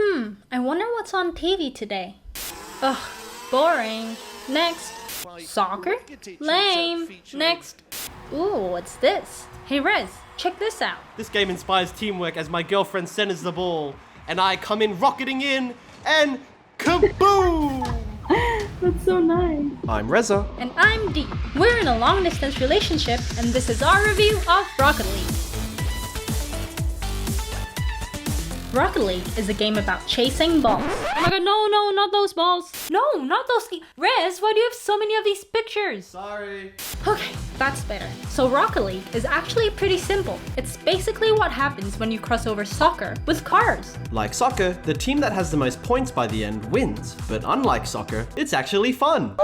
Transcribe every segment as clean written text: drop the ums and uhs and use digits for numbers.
I wonder what's on TV today. Ugh, boring. Next. Soccer? Lame. Next. Ooh, what's this? Hey Rez, check this out. This game inspires teamwork as my girlfriend centers the ball, and I come in rocketing in, and kaboom! That's so nice. I'm Reza. And I'm Dee. We're in a long-distance relationship, and this is our review of Rocket League. Rocket League is a game about chasing balls. Oh my god, no, not those balls. No, not those. Rez, why do you have so many of these pictures? Sorry. Okay, that's better. So Rocket League is actually pretty simple. It's basically what happens when you cross over soccer with cars. Like soccer, the team that has the most points by the end wins. But unlike soccer, it's actually fun.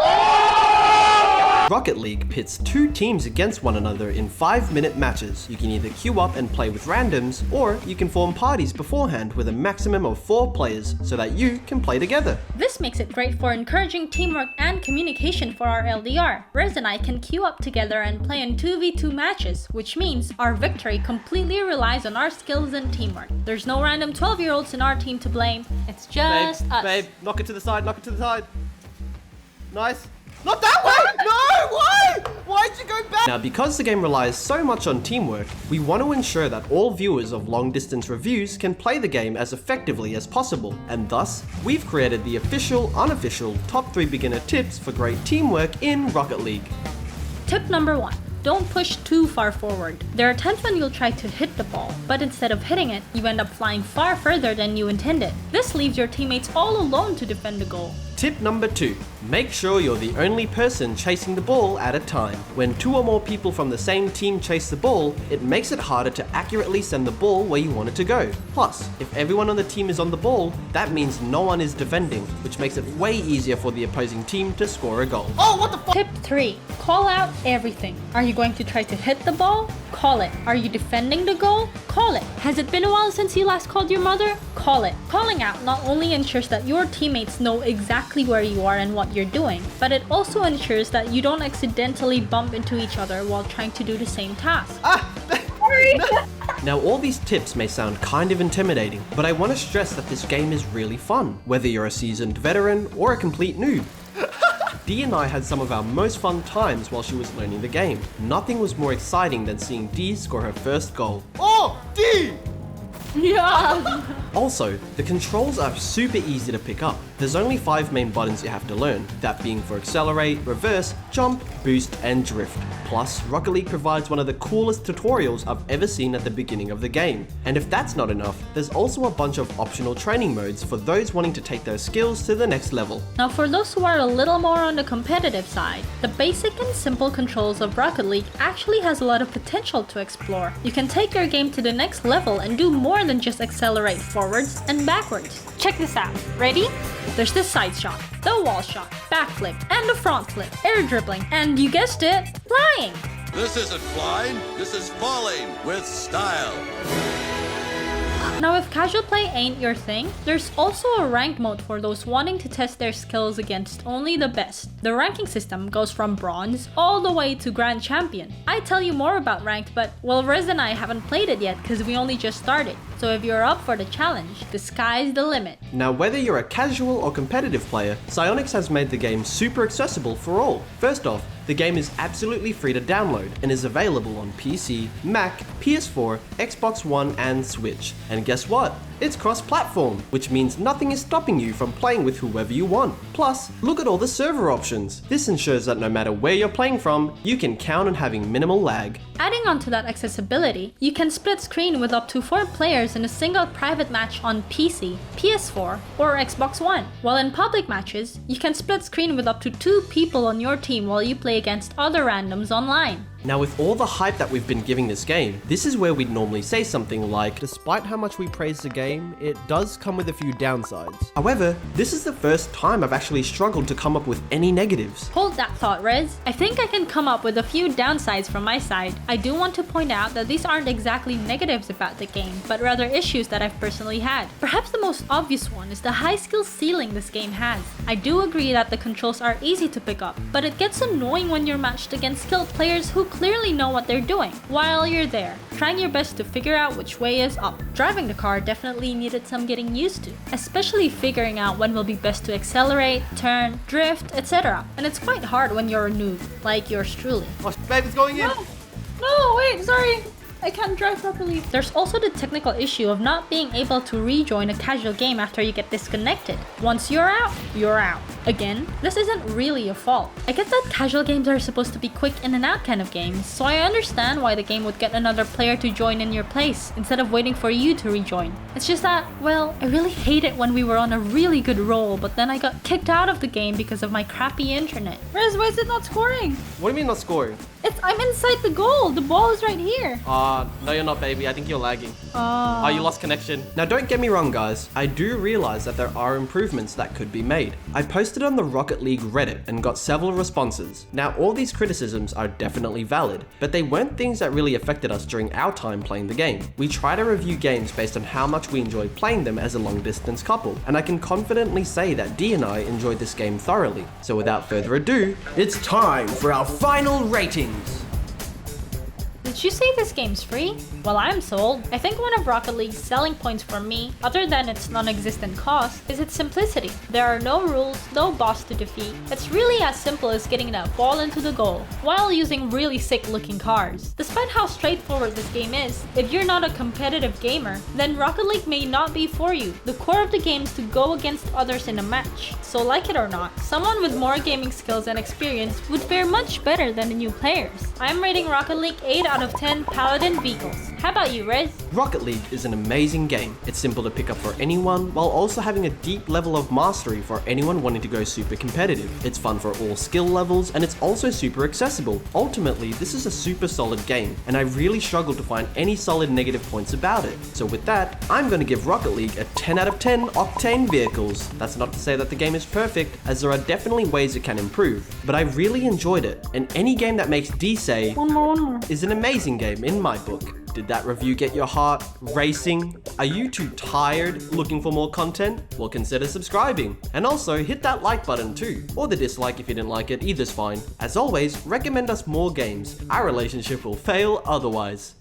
Rocket League pits two teams against one another in 5-minute matches. You can either queue up and play with randoms, or you can form parties beforehand with a maximum of 4 players so that you can play together. This makes it great for encouraging teamwork and communication for our LDR. Rez and I can queue up together and play in 2v2 matches, which means our victory completely relies on our skills and teamwork. There's no random 12-year-olds in our team to blame. It's just us. Babe, knock it to the side, knock it to the side. Nice. Not that way! No! Why? Why'd you go back? Now, because the game relies so much on teamwork, we want to ensure that all viewers of long-distance reviews can play the game as effectively as possible. And thus, we've created the official, unofficial top 3 beginner tips for great teamwork in Rocket League. Tip number 1. Don't push too far forward. There are times when you'll try to hit the ball, but instead of hitting it, you end up flying far further than you intended. This leaves your teammates all alone to defend the goal. Tip number 2. Make sure you're the only person chasing the ball at a time. When 2 or more people from the same team chase the ball, it makes it harder to accurately send the ball where you want it to go. Plus, if everyone on the team is on the ball, that means no one is defending, which makes it way easier for the opposing team to score a goal. Oh, what the fuck? Tip 3. Call out everything. Are you going to try to hit the ball? Call it. Are you defending the goal? Call it. Has it been a while since you last called your mother? Call it. Calling out not only ensures that your teammates know exactly where you are and what you're doing, but it also ensures that you don't accidentally bump into each other while trying to do the same task. Sorry. Now, all these tips may sound kind of intimidating, but I want to stress that this game is really fun, whether you're a seasoned veteran or a complete noob. Dee and I had some of our most fun times while she was learning the game. Nothing was more exciting than seeing Dee score her first goal. Oh, Dee! Yeah. Also, the controls are super easy to pick up. There's only 5 main buttons you have to learn, that being for accelerate, reverse, jump, boost, and drift. Plus, Rocket League provides one of the coolest tutorials I've ever seen at the beginning of the game. And if that's not enough, there's also a bunch of optional training modes for those wanting to take their skills to the next level. Now for those who are a little more on the competitive side, the basic and simple controls of Rocket League actually has a lot of potential to explore. You can take your game to the next level and do more than just accelerate forwards and backwards. Check this out. Ready? There's this side shot, the wall shot, backflip, and the front flip, air dribbling, and you guessed it, flying! This isn't flying, this is falling with style. Now if casual play ain't your thing, there's also a ranked mode for those wanting to test their skills against only the best. The ranking system goes from bronze all the way to grand champion. I tell you more about ranked, but well, Rez and I haven't played it yet because we only just started. So if you're up for the challenge, the sky's the limit. Now, whether you're a casual or competitive player, Psyonix has made the game super accessible for all. First off, the game is absolutely free to download and is available on PC, Mac, PS4, Xbox One, and Switch. And guess what? It's cross-platform, which means nothing is stopping you from playing with whoever you want. Plus, look at all the server options. This ensures that no matter where you're playing from, you can count on having minimal lag. Adding on to that accessibility, you can split screen with up to 4 players in a single private match on PC, PS4, or Xbox One. While in public matches, you can split screen with up to 2 people on your team while you play against other randoms online. Now, with all the hype that we've been giving this game, this is where we'd normally say something like, despite how much we praise the game, it does come with a few downsides. However, this is the first time I've actually struggled to come up with any negatives. Hold that thought, Rez. I think I can come up with a few downsides from my side. I do want to point out that these aren't exactly negatives about the game, but rather issues that I've personally had. Perhaps the most obvious one is the high skill ceiling this game has. I do agree that the controls are easy to pick up, but it gets annoying when you're matched against skilled players who clearly know what they're doing while you're there, trying your best to figure out which way is up. Driving the car definitely needed some getting used to, especially figuring out when will be best to accelerate, turn, drift, etc. And it's quite hard when you're a noob, like yours truly. Oh, babe, it's going in. No, wait, sorry. I can't drive properly. There's also the technical issue of not being able to rejoin a casual game after you get disconnected. Once you're out, you're out. Again, this isn't really your fault. I get that casual games are supposed to be quick in and out kind of games, so I understand why the game would get another player to join in your place instead of waiting for you to rejoin. It's just that, well, I really hate it when we were on a really good roll, but then I got kicked out of the game because of my crappy internet. Riz, why is it not scoring? What do you mean not scoring? I'm inside the goal. The ball is right here. No you're not, baby. I think you're lagging. Oh, you lost connection. Now don't get me wrong, guys. I do realize that there are improvements that could be made. I posted on the Rocket League Reddit and got several responses. Now all these criticisms are definitely valid, but they weren't things that really affected us during our time playing the game. We try to review games based on how much we enjoy playing them as a long distance couple, and I can confidently say that Dee and I enjoyed this game thoroughly. So without further ado, it's time for our final ratings. Did you say this game's free? Well, I'm sold. I think one of Rocket League's selling points for me, other than its non-existent cost, is its simplicity. There are no rules, no boss to defeat. It's really as simple as getting that ball into the goal, while using really sick looking cars. Despite how straightforward this game is, if you're not a competitive gamer, then Rocket League may not be for you. The core of the game is to go against others in a match. So like it or not, someone with more gaming skills and experience would fare much better than the new players. I'm rating Rocket League 8 out of 10 Paladin vehicles. How about you, Riz? Rocket League is an amazing game. It's simple to pick up for anyone, while also having a deep level of mastery for anyone wanting to go super competitive. It's fun for all skill levels, and it's also super accessible. Ultimately, this is a super solid game, and I really struggled to find any solid negative points about it. So with that, I'm going to give Rocket League a 10 out of 10 Octane vehicles. That's not to say that the game is perfect, as there are definitely ways it can improve, but I really enjoyed it, and any game that makes D say, One more. is an amazing game in my book. Did that review get your heart racing? Are you too tired looking for more content? Well, consider subscribing. And also hit that like button too, or the dislike if you didn't like it, either's fine. As always, recommend us more games. Our relationship will fail otherwise.